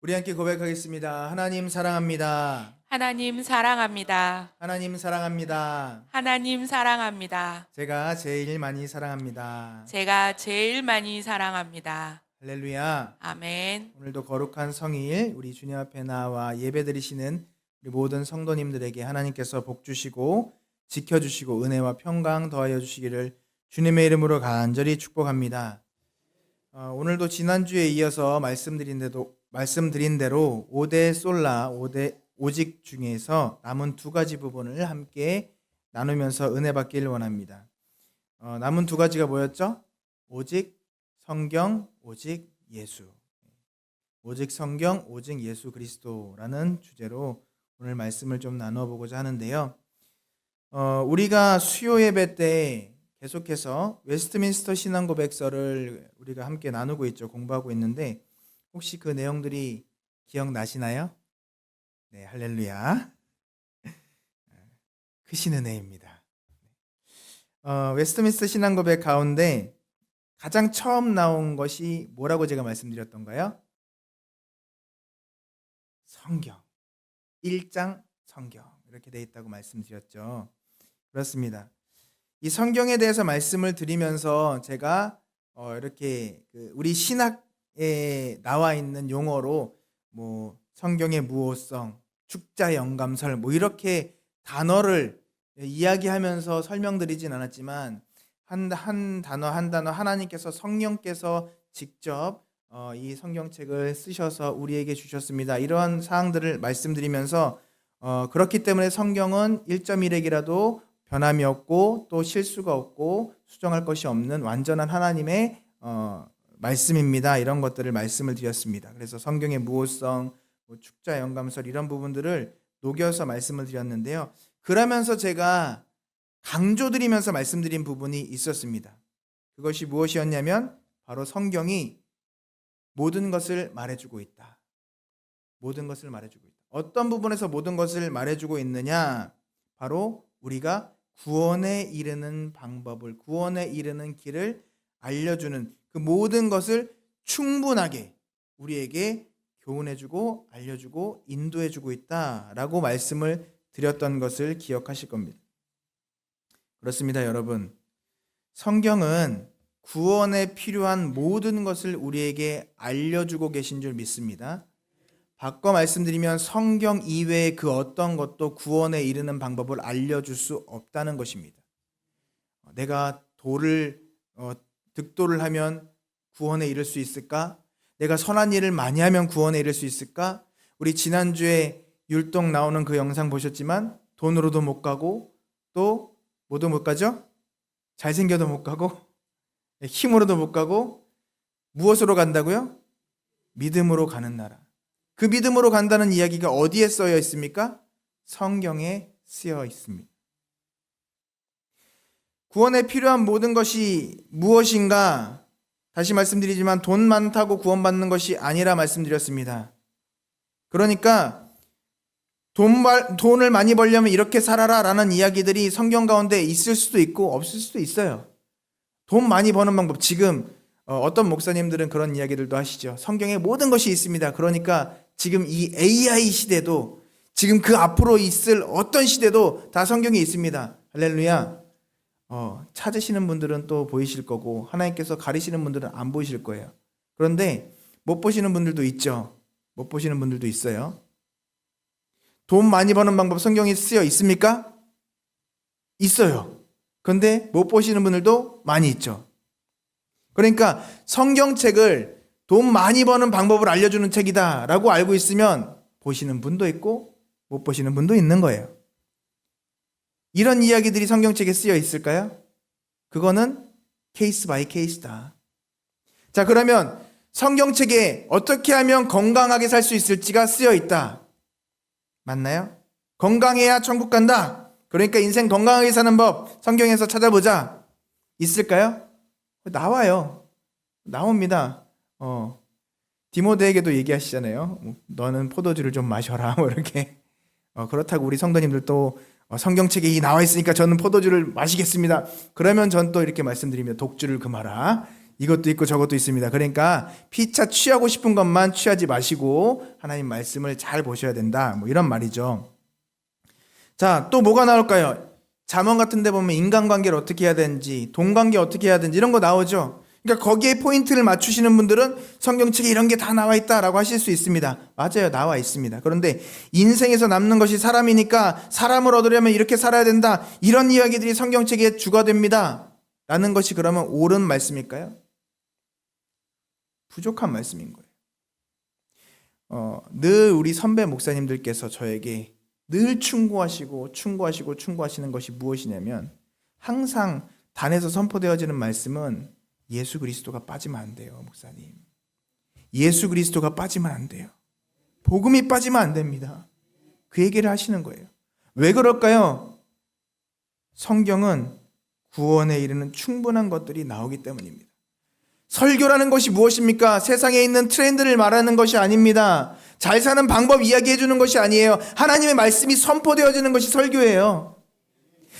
우리 함께 고백하겠습니다. 하나님 사랑합니다. 하나님 사랑합니다. 하나님 사랑합니다. 하나님 사랑합니다. 제가 제일 많이 사랑합니다. 제가 제일 많이 사랑합니다. 할렐루야. 아멘. 오늘도 거룩한 성일 우리 주님 앞에 나와 예배드리시는 우리 모든 성도님들에게 하나님께서 복 주시고 지켜주시고 은혜와 평강 더하여 주시기를 주님의 이름으로 간절히 축복합니다. 오늘도 지난주에 이어서 말씀드린 대로 5대 솔라, 5대 오직 중에서 남은 두 가지 부분을 함께 나누면서 은혜 받기를 원합니다. 남은 두 가지가 뭐였죠? 오직 성경, 오직 예수. 오직 성경, 오직 예수 그리스도라는 주제로 오늘 말씀을 좀 나눠보고자 하는데요. 우리가 수요 예배 때 계속해서 웨스트민스터 신앙고백서를 우리가 함께 나누고 있죠. 공부하고 있는데 혹시 그 내용들이 기억나시나요? 네, 할렐루야. 크신 은혜입니다. 웨스트민스터 신앙고백 가운데 가장 처음 나온 것이 뭐라고 제가 말씀드렸던가요? 성경. 1장 성경. 이렇게 돼 있다고 말씀드렸죠. 그렇습니다. 이 성경에 대해서 말씀을 드리면서 제가 이렇게 우리 신학에 나와 있는 용어로 뭐 성경의 무호성, 축자 영감설 뭐 이렇게 단어를 이야기하면서 설명드리진 않았지만 한 단어 한 단어 하나님께서 성령께서 직접 이 성경책을 쓰셔서 우리에게 주셨습니다. 이러한 사항들을 말씀드리면서 그렇기 때문에 성경은 1.1핵이라도 변함이 없고 또 실수가 없고 수정할 것이 없는 완전한 하나님의 말씀입니다. 이런 것들을 말씀을 드렸습니다. 그래서 성경의 무호성, 축자 영감설 이런 부분들을 녹여서 말씀을 드렸는데요. 그러면서 제가 강조드리면서 말씀드린 부분이 있었습니다. 그것이 무엇이었냐면 바로 성경이 모든 것을 말해주고 있다. 모든 것을 말해주고 있다. 어떤 부분에서 모든 것을 말해주고 있느냐? 바로 우리가 구원에 이르는 방법을, 구원에 이르는 길을 알려주는 그 모든 것을 충분하게 우리에게 교훈해주고 알려주고 인도해주고 있다라고 말씀을 드렸던 것을 기억하실 겁니다. 그렇습니다, 여러분. 성경은 구원에 필요한 모든 것을 우리에게 알려주고 계신 줄 믿습니다. 바꿔 말씀드리면 성경 이외의 그 어떤 것도 구원에 이르는 방법을 알려줄 수 없다는 것입니다. 내가 득도를 하면 구원에 이를 수 있을까? 내가 선한 일을 많이 하면 구원에 이를 수 있을까? 우리 지난주에 율동 나오는 그 영상 보셨지만 돈으로도 못 가고 또 뭐도 못 가죠? 잘생겨도 못 가고 힘으로도 못 가고 무엇으로 간다고요? 믿음으로 가는 나라. 그 믿음으로 간다는 이야기가 어디에 쓰여 있습니까? 성경에 쓰여 있습니다. 구원에 필요한 모든 것이 무엇인가? 다시 말씀드리지만 돈 많다고 구원받는 것이 아니라 말씀드렸습니다. 그러니까 돈을 많이 벌려면 이렇게 살아라 라는 이야기들이 성경 가운데 있을 수도 있고 없을 수도 있어요. 돈 많이 버는 방법, 지금 어떤 목사님들은 그런 이야기들도 하시죠. 성경에 모든 것이 있습니다. 그러니까 지금 이 AI 시대도 지금 그 앞으로 있을 어떤 시대도 다 성경에 있습니다. 할렐루야. 찾으시는 분들은 또 보이실 거고 하나님께서 가리시는 분들은 안 보이실 거예요. 그런데 못 보시는 분들도 있죠. 못 보시는 분들도 있어요. 돈 많이 버는 방법 성경에 쓰여 있습니까? 있어요. 그런데 못 보시는 분들도 많이 있죠. 그러니까 성경책을 돈 많이 버는 방법을 알려주는 책이다 라고 알고 있으면 보시는 분도 있고 못 보시는 분도 있는 거예요. 이런 이야기들이 성경책에 쓰여 있을까요? 그거는 케이스 바이 케이스다. 자, 그러면 성경책에 어떻게 하면 건강하게 살 수 있을지가 쓰여 있다. 맞나요? 건강해야 천국 간다. 그러니까 인생 건강하게 사는 법 성경에서 찾아보자. 있을까요? 나와요. 나옵니다. 디모데에게도 얘기하시잖아요. 너는 포도주를 좀 마셔라. 뭐 이렇게. 그렇다고 우리 성도님들도 성경책에 이 나와 있으니까 저는 포도주를 마시겠습니다. 그러면 전 또 이렇게 말씀드립니다. 독주를 금하라. 이것도 있고 저것도 있습니다. 그러니까 피차 취하고 싶은 것만 취하지 마시고 하나님 말씀을 잘 보셔야 된다. 뭐 이런 말이죠. 자, 또 뭐가 나올까요? 잠언 같은 데 보면 인간관계를 어떻게 해야 되는지, 동관계 어떻게 해야 되는지 이런 거 나오죠. 그러니까 거기에 포인트를 맞추시는 분들은 성경책에 이런 게 다 나와 있다라고 하실 수 있습니다. 맞아요. 나와 있습니다. 그런데 인생에서 남는 것이 사람이니까 사람을 얻으려면 이렇게 살아야 된다. 이런 이야기들이 성경책에 주가됩니다. 라는 것이 그러면 옳은 말씀일까요? 부족한 말씀인 거예요. 늘 우리 선배 목사님들께서 저에게 늘 충고하시는 것이 무엇이냐면 항상 단에서 선포되어지는 말씀은 예수 그리스도가 빠지면 안 돼요, 목사님. 예수 그리스도가 빠지면 안 돼요. 복음이 빠지면 안 됩니다. 그 얘기를 하시는 거예요. 왜 그럴까요? 성경은 구원에 이르는 충분한 것들이 나오기 때문입니다. 설교라는 것이 무엇입니까? 세상에 있는 트렌드를 말하는 것이 아닙니다. 잘 사는 방법 이야기해 주는 것이 아니에요. 하나님의 말씀이 선포되어지는 것이 설교예요.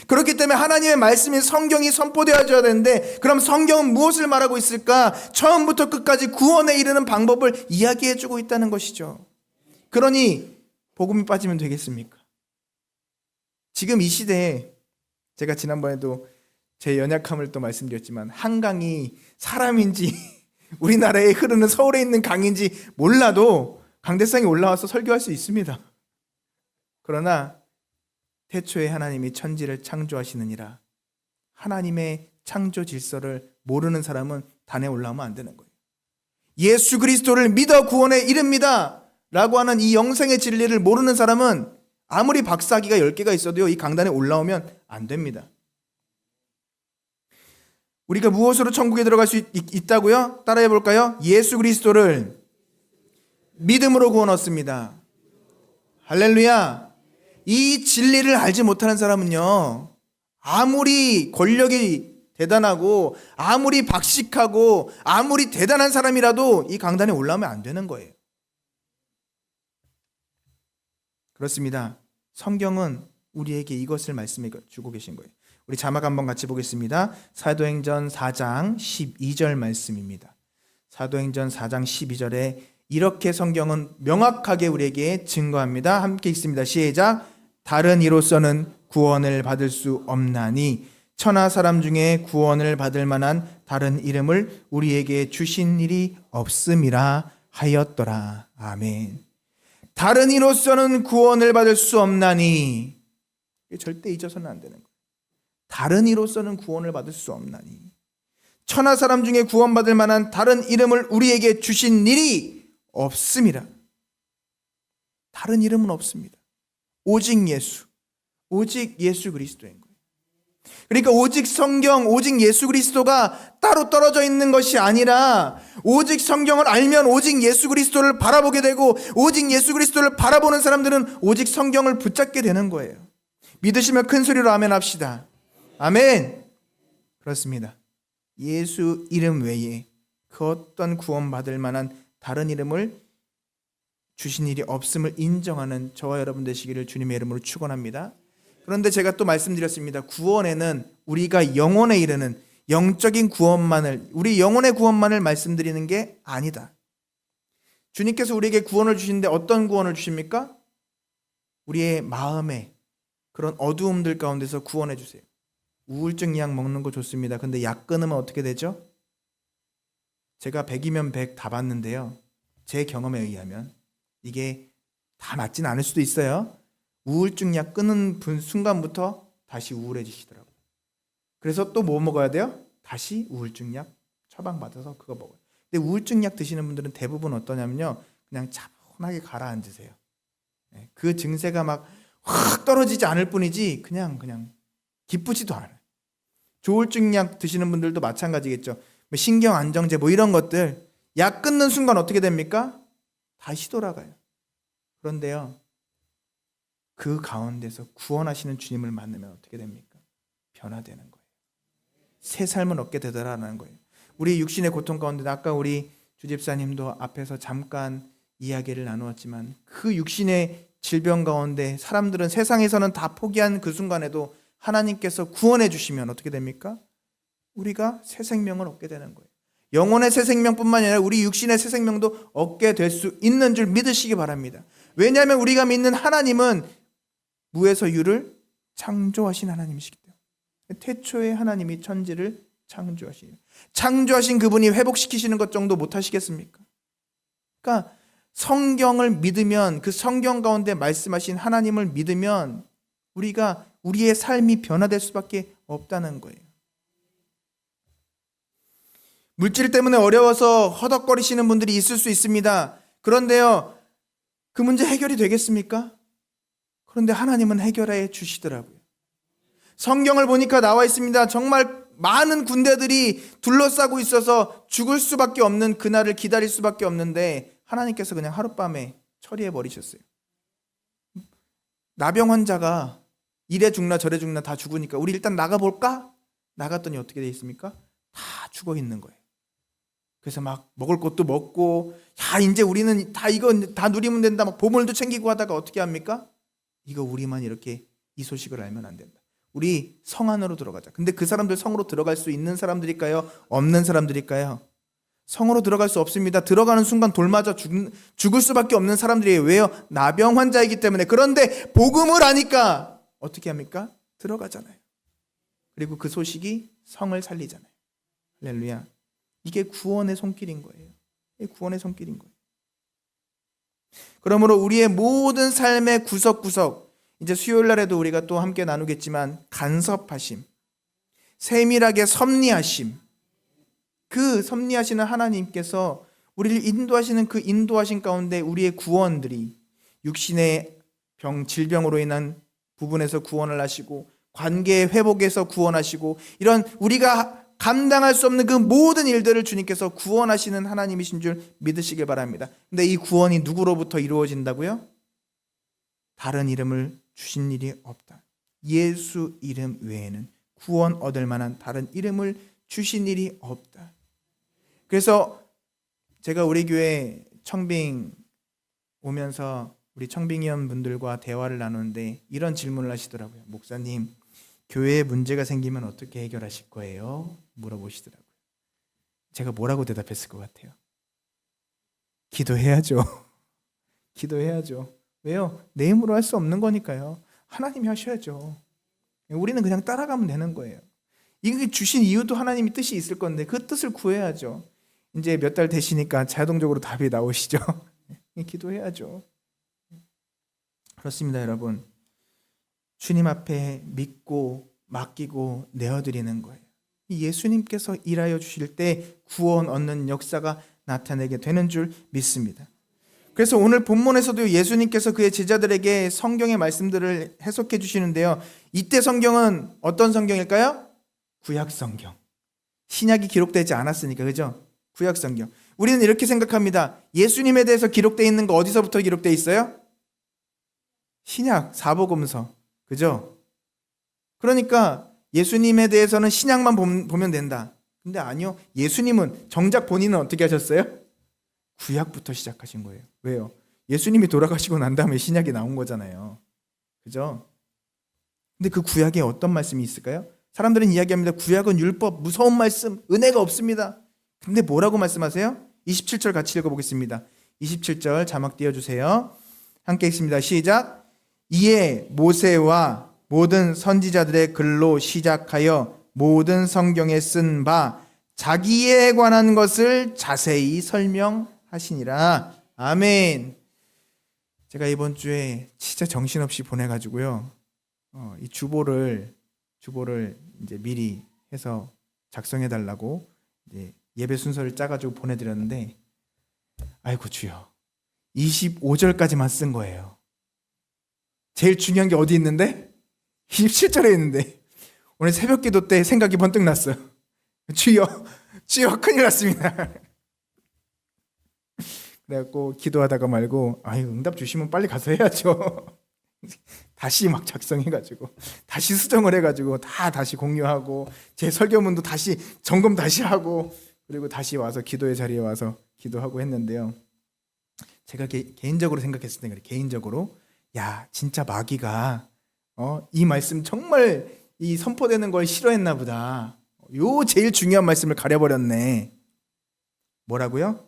그렇기 때문에 하나님의 말씀인 성경이 선포되어져야 되는데, 그럼 성경은 무엇을 말하고 있을까? 처음부터 끝까지 구원에 이르는 방법을 이야기해 주고 있다는 것이죠. 그러니 복음이 빠지면 되겠습니까? 지금 이 시대에 제가 지난번에도 제 연약함을 또 말씀드렸지만 한강이 사람인지 우리나라에 흐르는 서울에 있는 강인지 몰라도 강대상에 올라와서 설교할 수 있습니다. 그러나 태초에 하나님이 천지를 창조하시느니라, 하나님의 창조 질서를 모르는 사람은 단에 올라오면 안 되는 거예요. 예수 그리스도를 믿어 구원에 이릅니다 라고 하는 이 영생의 진리를 모르는 사람은 아무리 박사학위가 10개가 있어도요, 이 강단에 올라오면 안 됩니다. 우리가 무엇으로 천국에 들어갈 수 있다고요? 따라해 볼까요? 예수 그리스도를 믿음으로 구원 얻습니다. 할렐루야. 이 진리를 알지 못하는 사람은요, 아무리 권력이 대단하고 아무리 박식하고 아무리 대단한 사람이라도 이 강단에 올라오면 안 되는 거예요. 그렇습니다. 성경은 우리에게 이것을 말씀해 주고 계신 거예요. 우리 자막 한번 같이 보겠습니다. 사도행전 4장 12절 말씀입니다. 사도행전 4장 12절에 이렇게 성경은 명확하게 우리에게 증거합니다. 함께 읽습니다. 시작. 다른 이로서는 구원을 받을 수 없나니 천하 사람 중에 구원을 받을 만한 다른 이름을 우리에게 주신 일이 없음이라 하였더라. 아멘. 다른 이로서는 구원을 받을 수 없나니, 절대 잊어서는 안 되는 거예요. 다른 이로서는 구원을 받을 수 없나니 천하 사람 중에 구원받을 만한 다른 이름을 우리에게 주신 일이 없음이라. 다른 이름은 없습니다. 오직 예수 그리스도인 거예요. 그러니까 오직 성경, 오직 예수 그리스도가 따로 떨어져 있는 것이 아니라 오직 성경을 알면 오직 예수 그리스도를 바라보게 되고, 오직 예수 그리스도를 바라보는 사람들은 오직 성경을 붙잡게 되는 거예요. 믿으시면 큰 소리로 아멘 합시다. 아멘. 그렇습니다. 예수 이름 외에 그 어떤 구원받을 만한 다른 이름을 주신 일이 없음을 인정하는 저와 여러분 되시기를 주님의 이름으로 축원합니다. 그런데 제가 또 말씀드렸습니다. 구원에는 우리가 영혼에 이르는 영적인 구원만을, 우리 영혼의 구원만을 말씀드리는 게 아니다. 주님께서 우리에게 구원을 주시는데 어떤 구원을 주십니까? 우리의 마음에 그런 어두움들 가운데서 구원해 주세요. 우울증 약 먹는 거 좋습니다. 근데 약 끊으면 어떻게 되죠? 제가 100이면 100 다 봤는데요, 제 경험에 의하면 이게 다 맞진 않을 수도 있어요. 우울증 약 끊은 순간부터 다시 우울해지시더라고요. 그래서 또 뭐 먹어야 돼요? 다시 우울증 약 처방받아서 그거 먹어요. 근데 우울증 약 드시는 분들은 대부분 어떠냐면요, 그냥 차분하게 가라앉으세요. 그 증세가 막 확 떨어지지 않을 뿐이지 그냥 기쁘지도 않아요. 조울증 약 드시는 분들도 마찬가지겠죠. 신경 안정제 뭐 이런 것들 약 끊는 순간 어떻게 됩니까? 다시 돌아가요. 그런데요, 그 가운데서 구원하시는 주님을 만나면 어떻게 됩니까? 변화되는 거예요. 새 삶을 얻게 되더라는 거예요. 우리 육신의 고통 가운데 아까 우리 주집사님도 앞에서 잠깐 이야기를 나누었지만 그 육신의 질병 가운데 사람들은 세상에서는 다 포기한 그 순간에도 하나님께서 구원해 주시면 어떻게 됩니까? 우리가 새 생명을 얻게 되는 거예요. 영혼의 새 생명뿐만 아니라 우리 육신의 새 생명도 얻게 될 수 있는 줄 믿으시기 바랍니다. 왜냐하면 우리가 믿는 하나님은 무에서 유를 창조하신 하나님이시기 때문에 태초에 하나님이 천지를 창조하신 그분이 회복시키시는 것 정도 못하시겠습니까? 그러니까 성경을 믿으면, 그 성경 가운데 말씀하신 하나님을 믿으면 우리의 삶이 변화될 수밖에 없다는 거예요. 물질 때문에 어려워서 허덕거리시는 분들이 있을 수 있습니다. 그런데요, 그 문제 해결이 되겠습니까? 그런데 하나님은 해결해 주시더라고요. 성경을 보니까 나와 있습니다. 정말 많은 군대들이 둘러싸고 있어서 죽을 수밖에 없는 그날을 기다릴 수밖에 없는데 하나님께서 그냥 하룻밤에 처리해 버리셨어요. 나병 환자가 이래 죽나 저래 죽나 다 죽으니까 우리 일단 나가볼까? 나갔더니 어떻게 돼 있습니까? 다 죽어 있는 거예요. 그래서 막 먹을 것도 먹고, 야 이제 우리는 다 이거 다 누리면 된다, 막 보물도 챙기고 하다가 어떻게 합니까? 이거 우리만 이렇게 이 소식을 알면 안 된다. 우리 성 안으로 들어가자. 근데 그 사람들 성으로 들어갈 수 있는 사람들일까요? 없는 사람들일까요? 성으로 들어갈 수 없습니다. 들어가는 순간 돌 맞아 죽을 수밖에 없는 사람들이에요. 왜요? 나병 환자이기 때문에. 그런데 복음을 아니까 어떻게 합니까? 들어가잖아요. 그리고 그 소식이 성을 살리잖아요. 할렐루야. 이게 구원의 손길인 거예요. 이게 구원의 손길인 거예요. 그러므로 우리의 모든 삶의 구석구석, 이제 수요일 날에도 우리가 또 함께 나누겠지만 간섭하심, 세밀하게 섭리하심, 그 섭리하시는 하나님께서 우리를 인도하시는 그 인도하신 가운데 우리의 구원들이 육신의 질병으로 인한 부분에서 구원을 하시고 관계의 회복에서 구원하시고 이런 우리가 감당할 수 없는 그 모든 일들을 주님께서 구원하시는 하나님이신 줄 믿으시길 바랍니다. 근데 이 구원이 누구로부터 이루어진다고요? 다른 이름을 주신 일이 없다. 예수 이름 외에는 구원 얻을 만한 다른 이름을 주신 일이 없다. 그래서 제가 우리 교회 청빙 오면서 우리 청빙위원 분들과 대화를 나누는데 이런 질문을 하시더라고요. 목사님, 교회에 문제가 생기면 어떻게 해결하실 거예요? 물어보시더라고요. 제가 뭐라고 대답했을 것 같아요? 기도해야죠. 기도해야죠. 왜요? 내 힘으로 할 수 없는 거니까요. 하나님이 하셔야죠. 우리는 그냥 따라가면 되는 거예요. 이게 주신 이유도 하나님이 뜻이 있을 건데 그 뜻을 구해야죠. 이제 몇 달 되시니까 자동적으로 답이 나오시죠. 기도해야죠. 그렇습니다, 여러분. 주님 앞에 믿고 맡기고 내어드리는 거예요. 예수님께서 일하여 주실 때 구원 얻는 역사가 나타나게 되는 줄 믿습니다. 그래서 오늘 본문에서도 예수님께서 그의 제자들에게 성경의 말씀들을 해석해 주시는데요. 이때 성경은 어떤 성경일까요? 구약 성경. 신약이 기록되지 않았으니까, 그죠? 구약 성경. 우리는 이렇게 생각합니다. 예수님에 대해서 기록되어 있는 거 어디서부터 기록되어 있어요? 신약, 사복음서. 그죠? 그러니까 예수님에 대해서는 신약만 보면 된다. 근데 아니요. 예수님은 정작 본인은 어떻게 하셨어요? 구약부터 시작하신 거예요. 왜요? 예수님이 돌아가시고 난 다음에 신약이 나온 거잖아요. 그죠? 근데 그 구약에 어떤 말씀이 있을까요? 사람들은 이야기합니다. 구약은 율법, 무서운 말씀, 은혜가 없습니다. 근데 뭐라고 말씀하세요? 27절 같이 읽어보겠습니다. 27절 자막 띄워주세요. 함께 읽습니다. 시작. 이에 모세와 모든 선지자들의 글로 시작하여 모든 성경에 쓴 바 자기에 관한 것을 자세히 설명하시니라. 아멘. 제가 이번 주에 진짜 정신없이 보내가지고요. 이 주보를 이제 미리 해서 작성해달라고 이제 예배 순서를 짜가지고 보내드렸는데, 아이고 주여, 25절까지만 쓴 거예요. 제일 중요한 게 어디 있는데? 27절에 있는데 오늘 새벽 기도 때 생각이 번뜩 났어요. 주여 큰일 났습니다. 그래갖고 기도하다가 말고 응답 주시면 빨리 가서 해야죠. 다시 막 작성해가지고 다시 수정을 해가지고 다시 공유하고 제 설교문도 다시 점검 다시 하고 그리고 다시 와서 기도의 자리에 와서 기도하고 했는데요. 제가 개인적으로 생각했을 때 그래. 개인적으로 야 진짜 마귀가 이 말씀 정말 이 선포되는 걸 싫어했나 보다. 요 제일 중요한 말씀을 가려버렸네. 뭐라고요?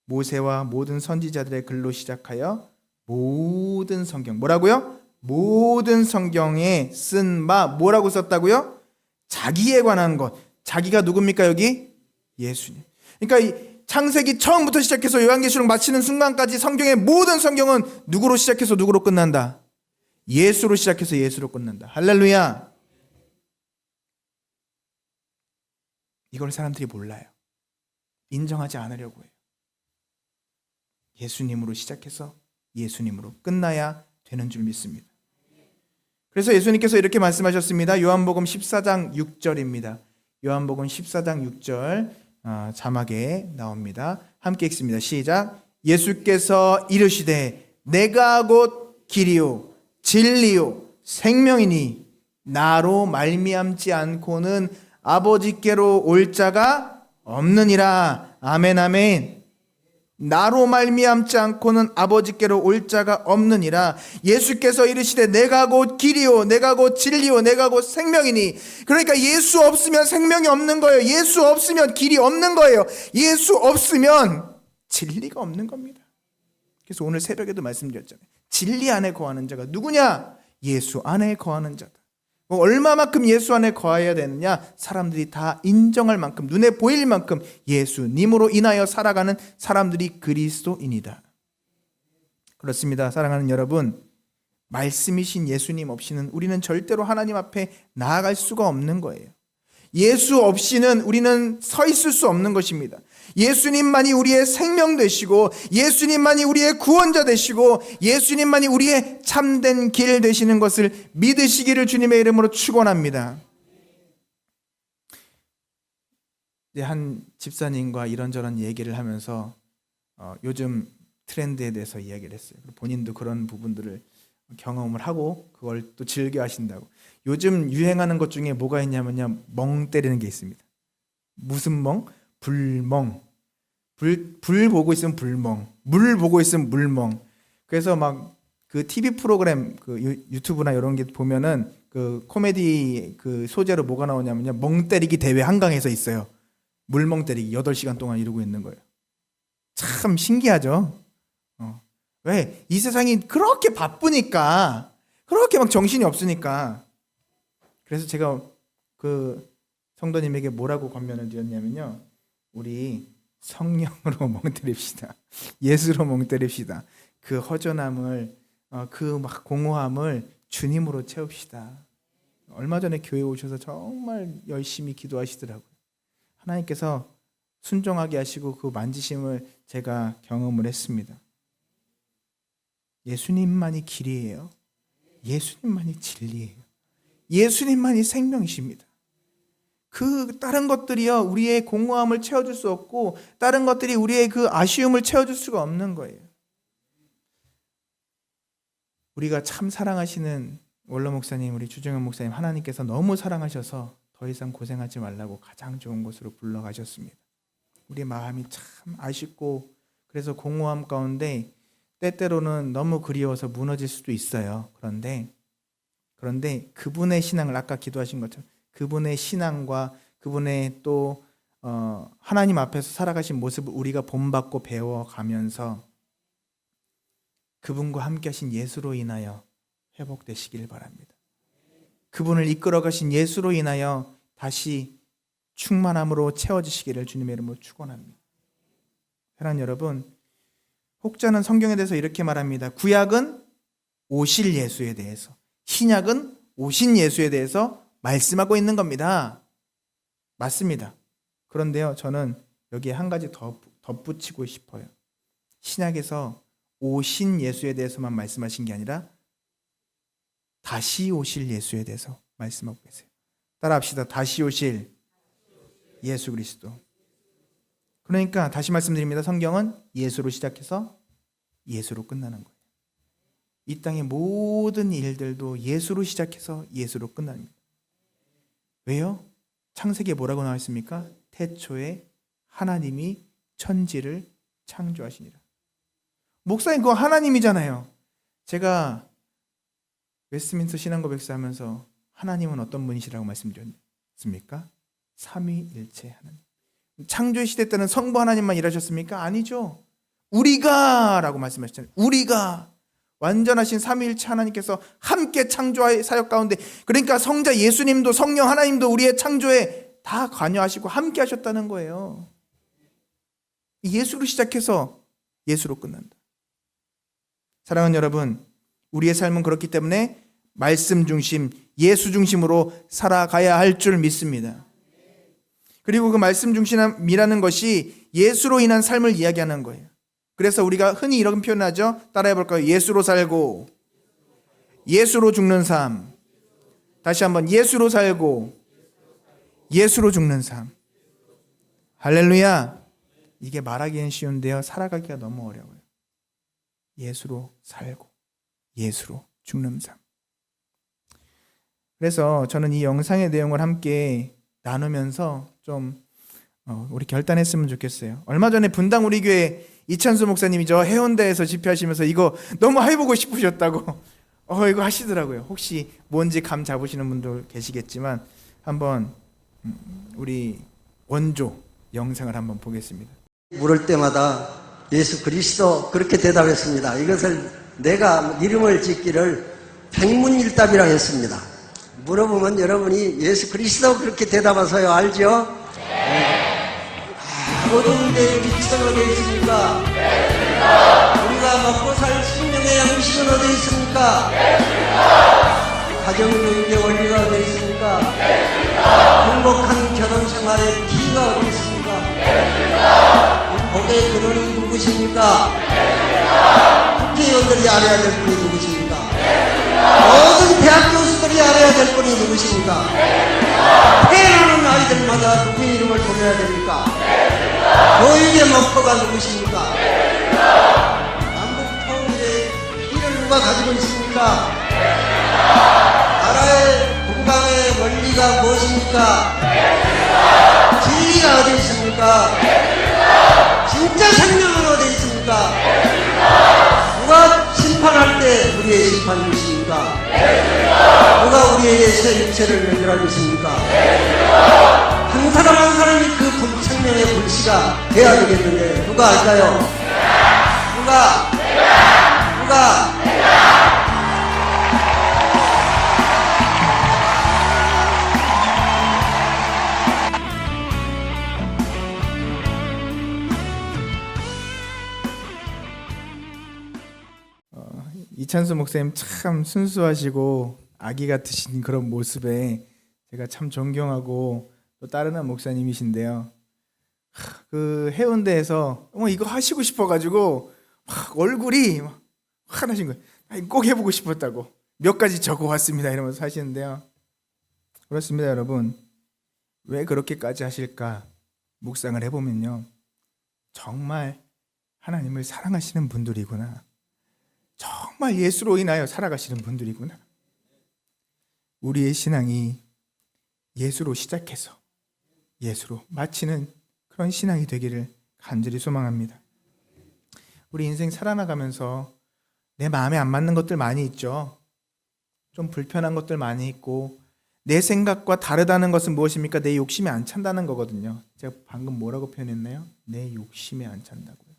모세와 모든 선지자들의 글로 시작하여 모든 성경. 뭐라고요? 모든 성경에 쓴 바 뭐라고 썼다고요? 자기에 관한 것. 자기가 누굽니까 여기? 예수님. 그러니까 이 창세기 처음부터 시작해서 요한계시록 마치는 순간까지 성경의 모든 성경은 누구로 시작해서 누구로 끝난다? 예수로 시작해서 예수로 끝난다. 할렐루야. 이걸 사람들이 몰라요. 인정하지 않으려고 해요. 예수님으로 시작해서 예수님으로 끝나야 되는 줄 믿습니다. 그래서 예수님께서 이렇게 말씀하셨습니다. 요한복음 14장 6절입니다. 요한복음 14장 6절 자막에 나옵니다. 함께 읽습니다. 시작. 예수께서 이르시되 내가 곧 길이요 진리요 생명이니 나로 말미암지 않고는 아버지께로 올 자가 없느니라. 아멘 아멘. 나로 말미암지 않고는 아버지께로 올 자가 없느니라. 예수께서 이르시되 내가 곧 길이요 내가 곧 진리요 내가 곧 생명이니. 그러니까 예수 없으면 생명이 없는 거예요. 예수 없으면 길이 없는 거예요. 예수 없으면 진리가 없는 겁니다. 그래서 오늘 새벽에도 말씀드렸잖아요. 진리 안에 거하는 자가 누구냐? 예수 안에 거하는 자다. 얼마만큼 예수 안에 거해야 되느냐? 사람들이 다 인정할 만큼, 눈에 보일 만큼 예수님으로 인하여 살아가는 사람들이 그리스도인이다. 그렇습니다. 사랑하는 여러분, 말씀이신 예수님 없이는 우리는 절대로 하나님 앞에 나아갈 수가 없는 거예요. 예수 없이는 우리는 서 있을 수 없는 것입니다. 예수님만이 우리의 생명 되시고, 예수님만이 우리의 구원자 되시고, 예수님만이 우리의 참된 길 되시는 것을 믿으시기를 주님의 이름으로 축원합니다. 한 집사님과 이런저런 얘기를 하면서 요즘 트렌드에 대해서 이야기를 했어요. 본인도 그런 부분들을 경험을 하고 그걸 또 즐겨 하신다고. 요즘 유행하는 것 중에 뭐가 있냐면요, 멍 때리는 게 있습니다. 무슨 멍? 불멍. 불 보고 있으면 불멍, 물 보고 있으면 물멍. 그래서 막 그 TV 프로그램, 그 유튜브나 이런 게 보면은 그 코미디 그 소재로 뭐가 나오냐면요, 멍 때리기 대회 한강에서 있어요. 물멍 때리기 8시간 동안 이루고 있는 거예요. 참 신기하죠. 왜? 이 세상이 그렇게 바쁘니까, 그렇게 막 정신이 없으니까. 그래서 제가 그 성도님에게 뭐라고 권면을 드렸냐면요, 우리 성령으로 멍 때립시다. 예수로 멍 때립시다. 그 허전함을, 그 막 공허함을 주님으로 채웁시다. 얼마 전에 교회 오셔서 정말 열심히 기도하시더라고요. 하나님께서 순종하게 하시고 그 만지심을 제가 경험을 했습니다. 예수님만이 길이에요. 예수님만이 진리예요. 예수님만이 생명이십니다. 그 다른 것들이요, 우리의 공허함을 채워줄 수 없고, 다른 것들이 우리의 그 아쉬움을 채워줄 수가 없는 거예요. 우리가 참 사랑하시는 원로 목사님, 우리 주정현 목사님, 하나님께서 너무 사랑하셔서 더 이상 고생하지 말라고 가장 좋은 곳으로 불러가셨습니다. 우리 마음이 참 아쉽고, 그래서 공허함 가운데 때때로는 너무 그리워서 무너질 수도 있어요. 그런데 그분의 신앙을, 아까 기도하신 것처럼 그분의 신앙과 그분의 또 하나님 앞에서 살아가신 모습을 우리가 본받고 배워가면서 그분과 함께 하신 예수로 인하여 회복되시길 바랍니다. 그분을 이끌어 가신 예수로 인하여 다시 충만함으로 채워지시기를 주님의 이름으로 축원합니다. 사랑하는 여러분, 혹자는 성경에 대해서 이렇게 말합니다. 구약은 오실 예수에 대해서, 신약은 오신 예수에 대해서 말씀하고 있는 겁니다. 맞습니다. 그런데요, 저는 여기에 한 가지 더 덧붙이고 싶어요. 신약에서 오신 예수에 대해서만 말씀하신 게 아니라 다시 오실 예수에 대해서 말씀하고 계세요. 따라합시다. 다시 오실 예수 그리스도. 그러니까 다시 말씀드립니다. 성경은 예수로 시작해서 예수로 끝나는 거예요. 이 땅의 모든 일들도 예수로 시작해서 예수로 끝납니다. 왜요? 창세기에 뭐라고 나와 있습니까? 태초에 하나님이 천지를 창조하시니라. 목사님, 그거 하나님이잖아요. 제가 웨스트민스터 신앙고백서 하면서 하나님은 어떤 분이시라고 말씀드렸습니까? 삼위일체 하나님. 창조의 시대 때는 성부 하나님만 일하셨습니까? 아니죠. 우리가 라고 말씀하셨잖아요. 우리가 완전하신 삼위일체 하나님께서 함께 창조의 사역 가운데, 그러니까 성자 예수님도 성령 하나님도 우리의 창조에 다 관여하시고 함께 하셨다는 거예요. 예수로 시작해서 예수로 끝난다. 사랑하는 여러분, 우리의 삶은 그렇기 때문에 말씀 중심, 예수 중심으로 살아가야 할 줄 믿습니다. 그리고 그 말씀 중심이라는 것이 예수로 인한 삶을 이야기하는 거예요. 그래서 우리가 흔히 이런 표현을 하죠. 따라해 볼까요? 예수로 살고 예수로 죽는 삶. 다시 한번, 예수로 살고 예수로 죽는 삶. 할렐루야. 이게 말하기는 쉬운데요, 살아가기가 너무 어려워요. 예수로 살고 예수로 죽는 삶. 그래서 저는 이 영상의 내용을 함께 나누면서 좀 우리 결단했으면 좋겠어요. 얼마 전에 분당 우리 교회 이찬수 목사님이 저 해운대에서 집회하시면서 이거 너무 해보고 싶으셨다고 이거 하시더라고요. 혹시 뭔지 감 잡으시는 분들 계시겠지만 한번 우리 원조 영상을 한번 보겠습니다. 물을 때마다 예수 그리스도 그렇게 대답했습니다. 이것을 내가 이름을 짓기를 백문일답이라고 했습니다. 물어보면 여러분이 예수 그리스도 그렇게 대답하세요. 알죠? 모든 데 빛은 어디 있습니까? 우리가 먹고 살 생명의 양식은 어디 있습니까? 가정교육의 원리가 어디 있습니까? 행복한 결혼생활의 기가 어디 있습니까? 복의 근원이 누구십니까? 국회의원들이 알아야 될 분이 누구십니까? 모든 대학 교수들이 알아야 될 분이 누구십니까? 태어나는 아이들마다 누구의 이름을 불러야 됩니까? 교육의 목표가 누구십니까? 남북 통일의 길을 누가 가지고 있습니까? 나라의 건강의 원리가 무엇입니까? 진리가 어디 있습니까? 진짜 생명은 어디 있습니까? 누가 심판할 때 우리의 심판 주십니까? 누가 우리에게 새 육체를 연결하고 있습니까? 한 사람 한 사람이 그 생명의 불씨가 돼야 되겠는데 누가 알까요? 누가? 이찬수 목사님 참 순수하시고 아기 같으신 그런 모습에 제가 참 존경하고 또 따르는 목사님이신데요. 그 해운대에서 이거 하시고 싶어가지고 막 얼굴이 막 화나신 거예요. 이거 꼭 해보고 싶었다고 몇 가지 적어왔습니다 이러면서 하시는데요. 그렇습니다 여러분. 왜 그렇게까지 하실까 묵상을 해보면요, 정말 하나님을 사랑하시는 분들이구나, 정말 예수로 인하여 살아가시는 분들이구나. 우리의 신앙이 예수로 시작해서 예수로 마치는 그런 신앙이 되기를 간절히 소망합니다. 우리 인생 살아나가면서 내 마음에 안 맞는 것들 많이 있죠. 좀 불편한 것들 많이 있고, 내 생각과 다르다는 것은 무엇입니까? 내 욕심이 안 찬다는 거거든요. 제가 방금 뭐라고 표현했나요? 내 욕심이 안 찬다고요.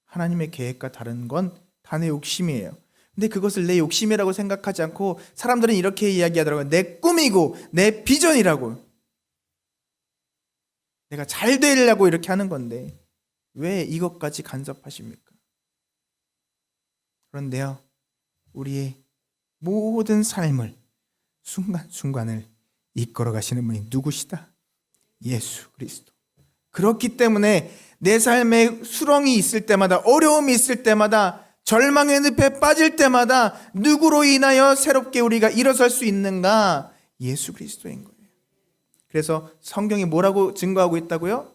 하나님의 계획과 다른 건 다 내 욕심이에요. 근데 그것을 내 욕심이라고 생각하지 않고 사람들은 이렇게 이야기하더라고요. 내 꿈이고 내 비전이라고. 내가 잘 되려고 이렇게 하는 건데 왜 이것까지 간섭하십니까? 그런데요, 우리의 모든 삶을 순간순간을 이끌어 가시는 분이 누구시다? 예수 그리스도. 그렇기 때문에 내 삶에 수렁이 있을 때마다, 어려움이 있을 때마다, 절망의 늪에 빠질 때마다 누구로 인하여 새롭게 우리가 일어설 수 있는가? 예수 그리스도인 거예요. 그래서 성경이 뭐라고 증거하고 있다고요?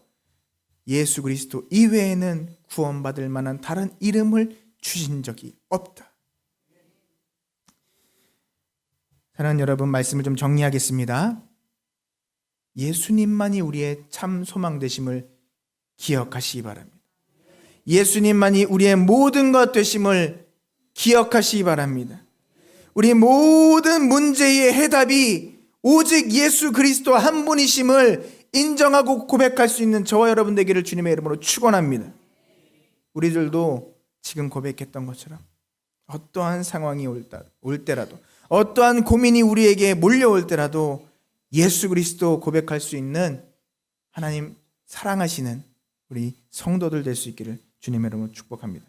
예수 그리스도 이외에는 구원받을 만한 다른 이름을 주신 적이 없다. 사랑하는 여러분, 말씀을 좀 정리하겠습니다. 예수님만이 우리의 참 소망 되심을 기억하시기 바랍니다. 예수님만이 우리의 모든 것 되심을 기억하시기 바랍니다. 우리 모든 문제의 해답이 오직 예수 그리스도 한 분이심을 인정하고 고백할 수 있는 저와 여러분 되기를 주님의 이름으로 축원합니다. 우리들도 지금 고백했던 것처럼 어떠한 상황이 올 때라도, 어떠한 고민이 우리에게 몰려올 때라도 예수 그리스도 고백할 수 있는 하나님 사랑하시는 우리 성도들 될 수 있기를 주님의 이름으로 축복합니다.